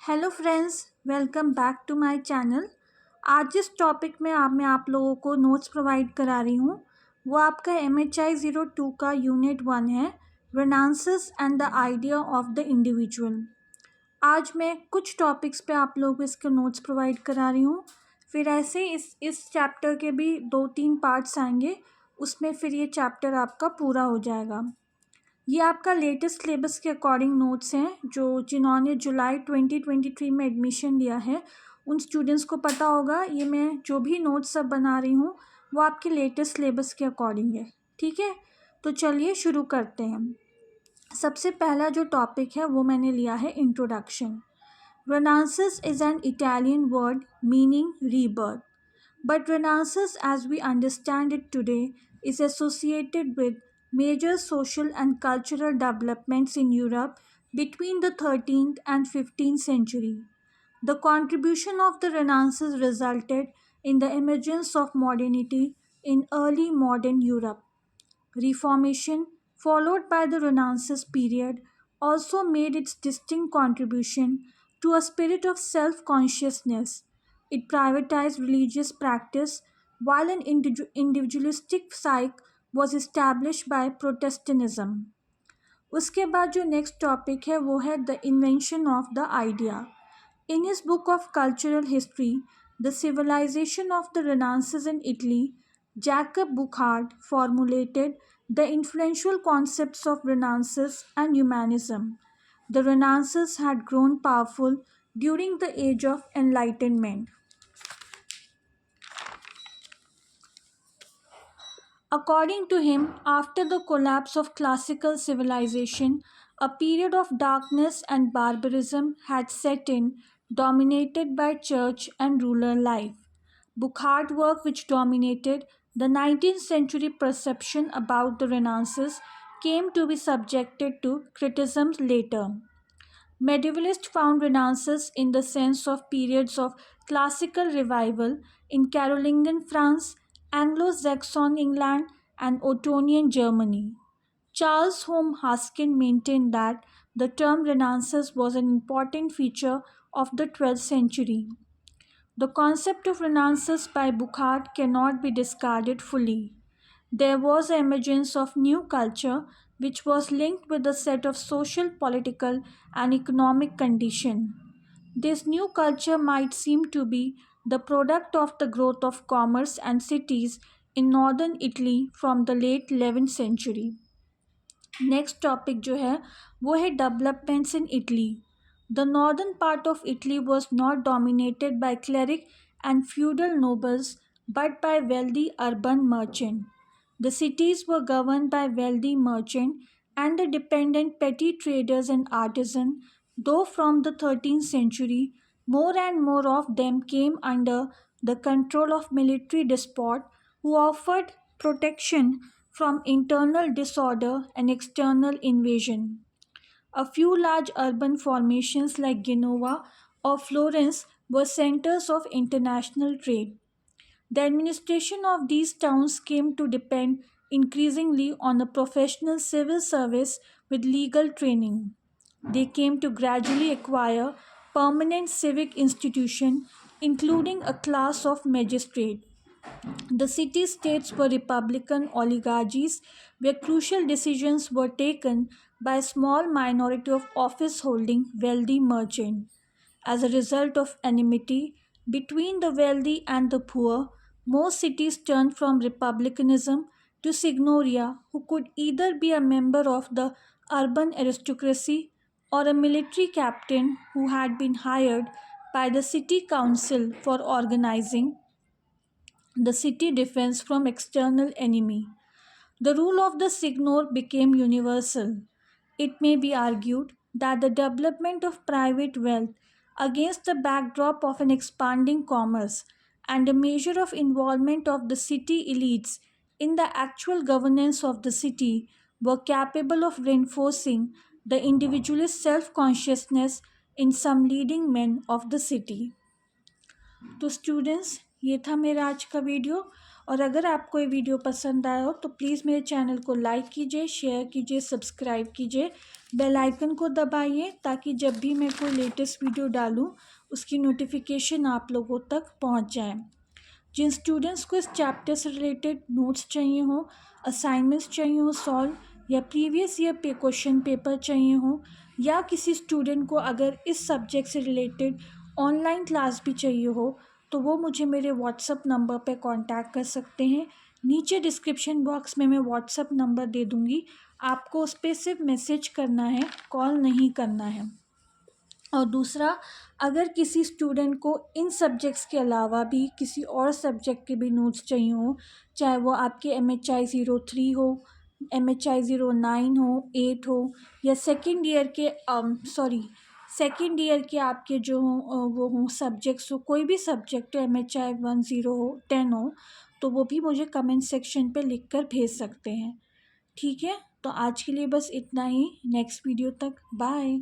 Hello friends, welcome back to my channel. आज जिस topic में मैं आप लोगों को नोट्स प्रोवाइड करा रही हूँ वो आपका MHI 02 का यूनिट 1 है, renaissance and the idea of the individual. आज मैं कुछ टॉपिक्स पे आप लोगों को इसके नोट्स प्रोवाइड करा रही हूँ। फिर ऐसे इस चैप्टर के भी 2-3 पार्ट्स आएंगे, उसमें फिर ये चैप्टर आपका पूरा हो जाएगा। ये आपका लेटेस्ट सिलेबस के अकॉर्डिंग नोट्स हैं जो जिन्होंने जुलाई 2023 में एडमिशन लिया है उन स्टूडेंट्स को पता होगा। ये मैं जो भी नोट्स सब बना रही हूँ वो आपके लेटेस्ट सिलेबस के अकॉर्डिंग है। ठीक है, तो चलिए शुरू करते हैं। सबसे पहला जो टॉपिक है वो मैंने लिया है introduction. Renaissance is an Italian word meaning rebirth, but Renaissance as we understand it today is associated with major social and cultural developments in Europe between the 13th and 15th century. The contribution of the Renaissance resulted in the emergence of modernity in early modern Europe. Reformation, followed by the Renaissance period, also made its distinct contribution to a spirit of self consciousness. It privatized religious practice while an individualistic psyche was established by Protestantism. उसके बाद जो next topic है वो है the invention of the idea. In his book of cultural history, The Civilization of the Renaissance in Italy, Jacob Burckhardt formulated the influential concepts of Renaissance and humanism. The Renaissance had grown powerful during the Age of Enlightenment. According to him, after the collapse of classical civilization, a period of darkness and barbarism had set in, dominated by church and rural life. Burckhardt work, which dominated the 19th century perception about the Renaissance, came to be subjected to criticism later. Medievalists found Renaissance in the sense of periods of classical revival in Carolingian France, Anglo-Saxon England, and Ottonian Germany. Charles Home Haskin maintained that the term Renaissance was an important feature of the 12th century. The concept of Renaissance by Burckhardt cannot be discarded fully. There was an emergence of new culture which was linked with a set of social, political, and economic conditions. This new culture might seem to be the product of the growth of commerce and cities in northern Italy from the late 11th century. Next topic जो है वो है developments in Italy. The northern part of Italy was not dominated by cleric and feudal nobles but by wealthy urban merchant. The cities were governed by wealthy merchants and the dependent petty traders and artisans, though from the 13th century, more and more of them came under the control of military despots who offered protection from internal disorder and external invasion. A few large urban formations like Genoa or Florence were centers of international trade. The administration of these towns came to depend increasingly on a professional civil service with legal training. They came to gradually acquire permanent civic institutions, including a class of magistrate. The city states were republican oligarchies where crucial decisions were taken by a small minority of office holding wealthy merchants. As a result of enmity between the wealthy and the poor, most cities turned from republicanism to signoria, who could either be a member of the urban aristocracy or a military captain who had been hired by the city council for organizing the city defense from external enemy. The rule of the signor became universal. It may be argued that the development of private wealth against the backdrop of an expanding commerce and a measure of involvement of the city elites in the actual governance of the city were capable of reinforcing the individualist self consciousness in some leading men of the city. तो students, ये था मेरा आज का video और अगर आपको ये वीडियो पसंद आया हो तो प्लीज़ मेरे चैनल को लाइक कीजिए, शेयर कीजिए, सब्सक्राइब कीजिए, बेल आइकन को दबाइए ताकि जब भी मैं कोई लेटेस्ट वीडियो डालूँ उसकी नोटिफिकेशन आप लोगों तक पहुंच जाए। जिन स्टूडेंट्स को इस चैप्टर से रिलेटेड नोट्स चाहिए हो, असाइनमेंट्स चाहिए हो सॉल्व, या प्रीवियस ईयर पे क्वेश्चन पेपर चाहिए हो, या किसी स्टूडेंट को अगर इस सब्जेक्ट से रिलेटेड ऑनलाइन क्लास भी चाहिए हो, तो वो मुझे मेरे व्हाट्सअप नंबर पे कांटेक्ट कर सकते हैं। नीचे डिस्क्रिप्शन बॉक्स में मैं व्हाट्सअप नंबर दे दूँगी, आपको उस पर सिर्फ मैसेज करना है, कॉल नहीं करना है। और दूसरा, अगर किसी स्टूडेंट को इन सब्जेक्ट्स के अलावा भी किसी और सब्जेक्ट के भी नोट्स चाहिए हो, चाहे वो आपके MHI 03 हो, MHI 09 हो, 8 हो, या सेकेंड ईयर के सेकेंड ईयर के आपके जो वो हों सब्जेक्ट्स हो, कोई भी सब्जेक्ट MHI 10 हो, 10 हो, तो वो भी मुझे कमेंट सेक्शन पे लिख कर भेज सकते हैं। ठीक है, तो आज के लिए बस इतना ही। नेक्स्ट वीडियो तक बाय।